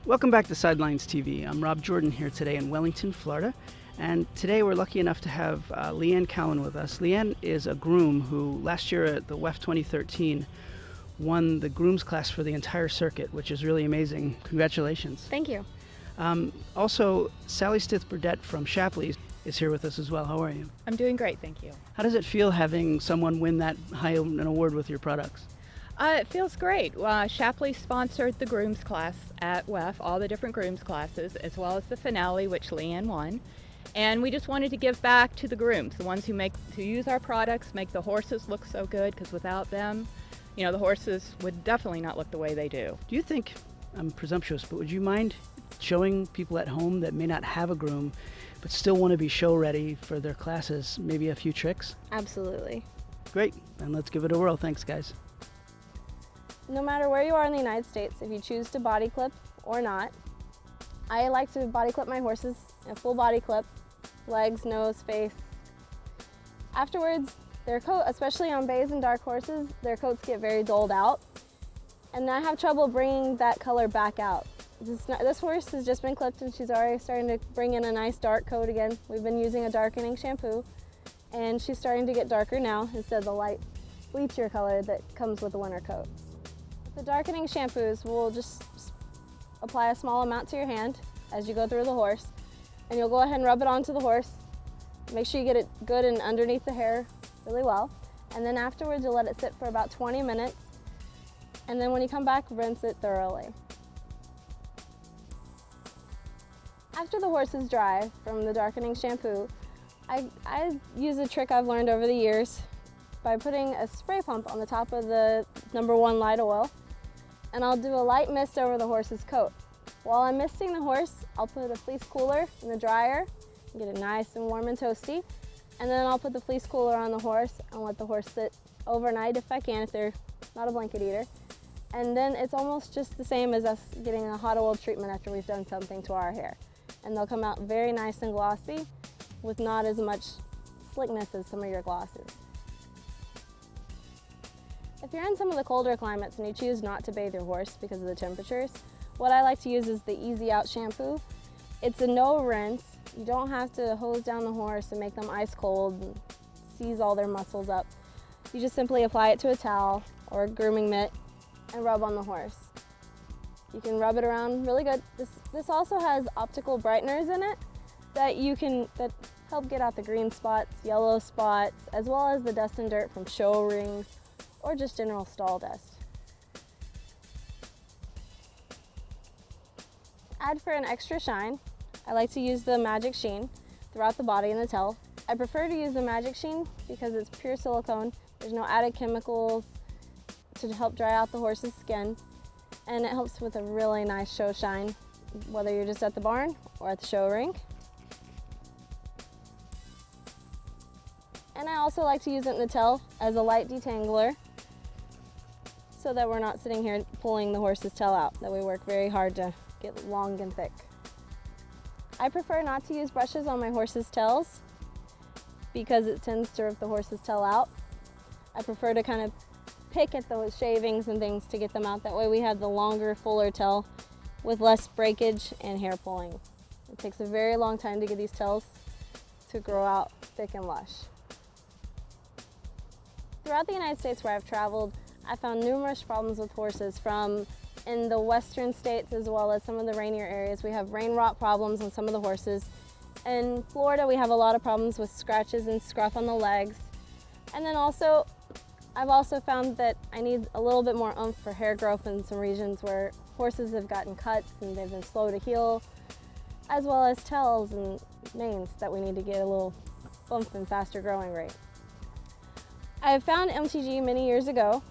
Welcome back to Sidelines TV. I'm Rob Jordan here today in Wellington, Florida. And today we're lucky enough to have Leanne Callan with us. Leanne is a groom who last year at the WEF 2013 won the groom's class for the entire circuit, which is really amazing. Congratulations. Thank you. Also, Sally Stith-Burdette from Shapley is here with us as well. How are you? I'm doing great, thank you. How does it feel having someone win that high an award with your products? It feels great. Shapley sponsored the groom's class at WEF, all the different groom's classes, as well as the finale, which Leanne won. And we just wanted to give back to the grooms, the ones who use our products, make the horses look so good, because without them, you know, the horses would definitely not look the way they do. Do you think, I'm presumptuous, but would you mind showing people at home that may not have a groom but still want to be show ready for their classes, maybe a few tricks? Absolutely. Great, and let's give it a whirl. Thanks, guys. No matter where you are in the United States, if you choose to body clip or not, I like to body clip my horses in a full body clip, legs, nose, face. Afterwards, their coat, especially on bays and dark horses, their coats get very dulled out, and I have trouble bringing that color back out. This horse has just been clipped and she's already starting to bring in a nice dark coat again. We've been using a darkening shampoo, and she's starting to get darker now instead of the light bleachier color that comes with the winter coats. The darkening shampoos will just apply a small amount to your hand as you go through the horse, and you'll go ahead and rub it onto the horse. Make sure you get it good and underneath the hair really well, and then afterwards you'll let it sit for about 20 minutes, and then when you come back, rinse it thoroughly. After the horse is dry from the darkening shampoo, I use a trick I've learned over the years by putting a spray pump on the top of the #1 light oil, and I'll do a light mist over the horse's coat. While I'm misting the horse, I'll put a fleece cooler in the dryer and get it nice and warm and toasty, and then I'll put the fleece cooler on the horse and let the horse sit overnight if I can, if they're not a blanket eater. And then it's almost just the same as us getting a hot oil treatment after we've done something to our hair. And they'll come out very nice and glossy with not as much slickness as some of your glosses. If you're in some of the colder climates and you choose not to bathe your horse because of the temperatures, what I like to use is the Easy Out shampoo. It's a no rinse. You don't have to hose down the horse and make them ice cold and seize all their muscles up. You just simply apply it to a towel or a grooming mitt and rub on the horse. You can rub it around really good. This also has optical brighteners in it that help get out the green spots, yellow spots, as well as the dust and dirt from show rings or just general stall dust. Add for an extra shine, I like to use the Magic Sheen throughout the body and the tail. I prefer to use the Magic Sheen because it's pure silicone. There's no added chemicals to help dry out the horse's skin, and it helps with a really nice show shine, whether you're just at the barn or at the show ring. And I also like to use it in the tail as a light detangler so that we're not sitting here pulling the horse's tail out, that we work very hard to get long and thick. I prefer not to use brushes on my horse's tails because it tends to rip the horse's tail out. I prefer to kind of pick at those shavings and things to get them out. That way we have the longer, fuller tail with less breakage and hair pulling. It takes a very long time to get these tails to grow out thick and lush. Throughout the United States where I've traveled, I found numerous problems with horses from in the western states as well as some of the rainier areas. We have rain rot problems on some of the horses. In Florida, we have a lot of problems with scratches and scruff on the legs. And then also, I've also found that I need a little bit more oomph for hair growth in some regions where horses have gotten cuts and they've been slow to heal, as well as tails and manes that we need to get a little oomph and faster growing rate. I found MTG many years ago,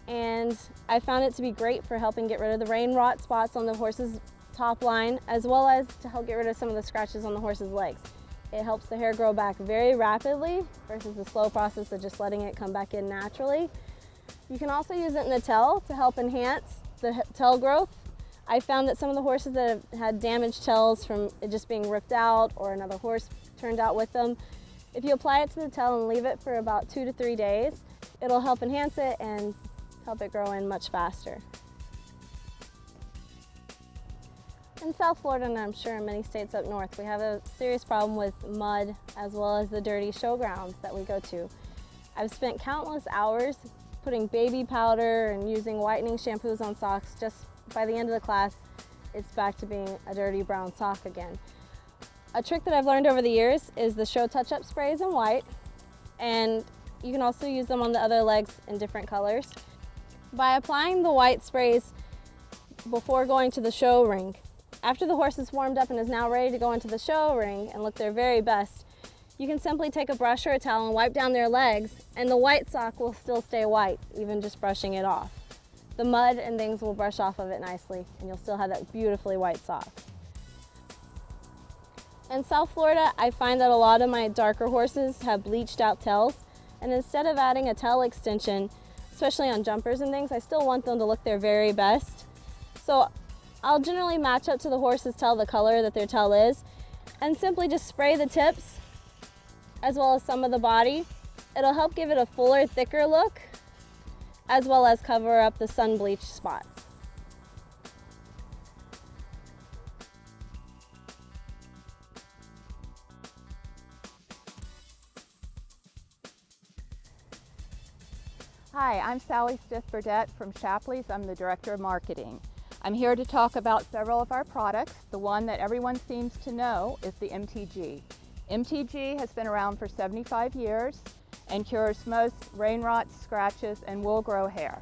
and I found it to be great for helping get rid of the rain rot spots on the horse's top line, as well as to help get rid of some of the scratches on the horse's legs. It helps the hair grow back very rapidly versus the slow process of just letting it come back in naturally. You can also use it in the tail to help enhance the tail growth. I found that some of the horses that have had damaged tails from it just being ripped out or another horse turned out with them, if you apply it to the tail and leave it for about 2 to 3 days, it'll help enhance it and help it grow in much faster. In South Florida, and I'm sure in many states up north, we have a serious problem with mud as well as the dirty showgrounds that we go to. I've spent countless hours putting baby powder and using whitening shampoos on socks. Just by the end of the class, it's back to being a dirty brown sock again. A trick that I've learned over the years is the show touch-up sprays in white, and you can also use them on the other legs in different colors. By applying the white sprays before going to the show ring, after the horse is warmed up and is now ready to go into the show ring and look their very best, you can simply take a brush or a towel and wipe down their legs, and the white sock will still stay white, even just brushing it off. The mud and things will brush off of it nicely, and you'll still have that beautifully white sock. In South Florida, I find that a lot of my darker horses have bleached out tails, and instead of adding a tail extension, especially on jumpers and things, I still want them to look their very best. So I'll generally match up to the horse's tail the color that their tail is, and simply just spray the tips as well as some of the body. It'll help give it a fuller, thicker look, as well as cover up the sun bleach spots. Hi, I'm Sally Stith-Burdette from Shapley's. I'm the Director of Marketing. I'm here to talk about several of our products. The one that everyone seems to know is the MTG. MTG has been around for 75 years and cures most rain rot, scratches, and wool grow hair.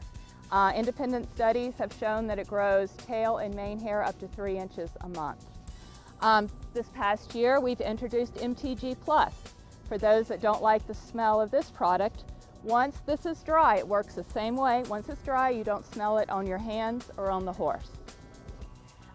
Independent studies have shown that it grows tail and mane hair up to 3 inches a month. This past year, we've introduced MTG Plus. For those that don't like the smell of this product, once this is dry, it works the same way. Once it's dry, you don't smell it on your hands or on the horse.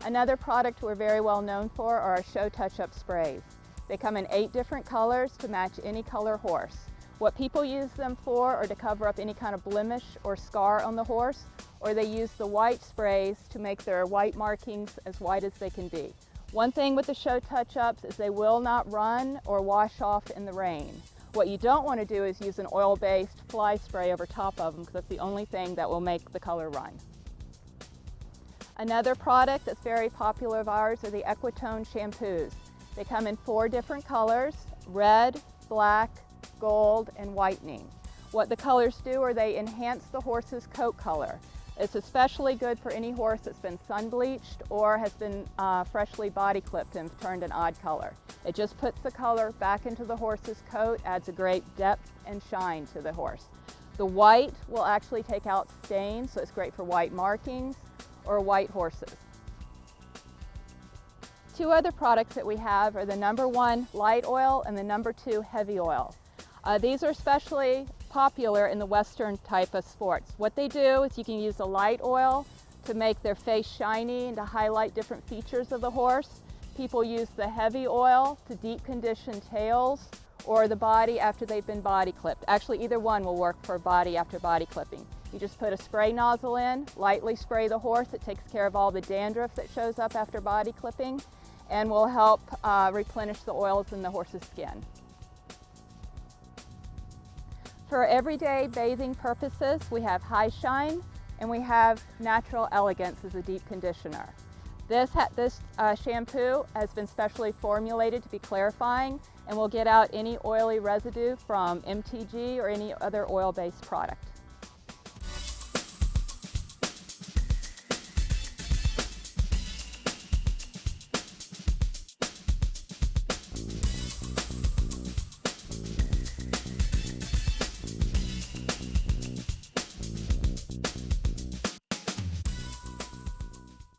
Another product we're very well known for are our show touch-up sprays. They come in 8 different colors to match any color horse. What people use them for are to cover up any kind of blemish or scar on the horse, or they use the white sprays to make their white markings as white as they can be. One thing with the show touch-ups is they will not run or wash off in the rain. What you don't want to do is use an oil-based fly spray over top of them, because that's the only thing that will make the color run. Another product that's very popular of ours are the Equitone shampoos. They come in 4 different colors: red, black, gold, and whitening. What the colors do are they enhance the horse's coat color. It's especially good for any horse that's been sun bleached or has been freshly body clipped and turned an odd color. It just puts the color back into the horse's coat, adds a great depth and shine to the horse. The white will actually take out stains, so it's great for white markings or white horses. 2 other products that we have are the #1 light oil and the #2 heavy oil. These are especially popular in the Western type of sports. What they do is you can use the light oil to make their face shiny and to highlight different features of the horse. People use the heavy oil to deep condition tails or the body after they've been body clipped. Actually, either one will work for body after body clipping. You just put a spray nozzle in, lightly spray the horse. It takes care of all the dandruff that shows up after body clipping and will help replenish the oils in the horse's skin. For everyday bathing purposes, we have High Shine and we have Natural Elegance as a deep conditioner. This shampoo has been specially formulated to be clarifying and will get out any oily residue from MTG or any other oil-based product.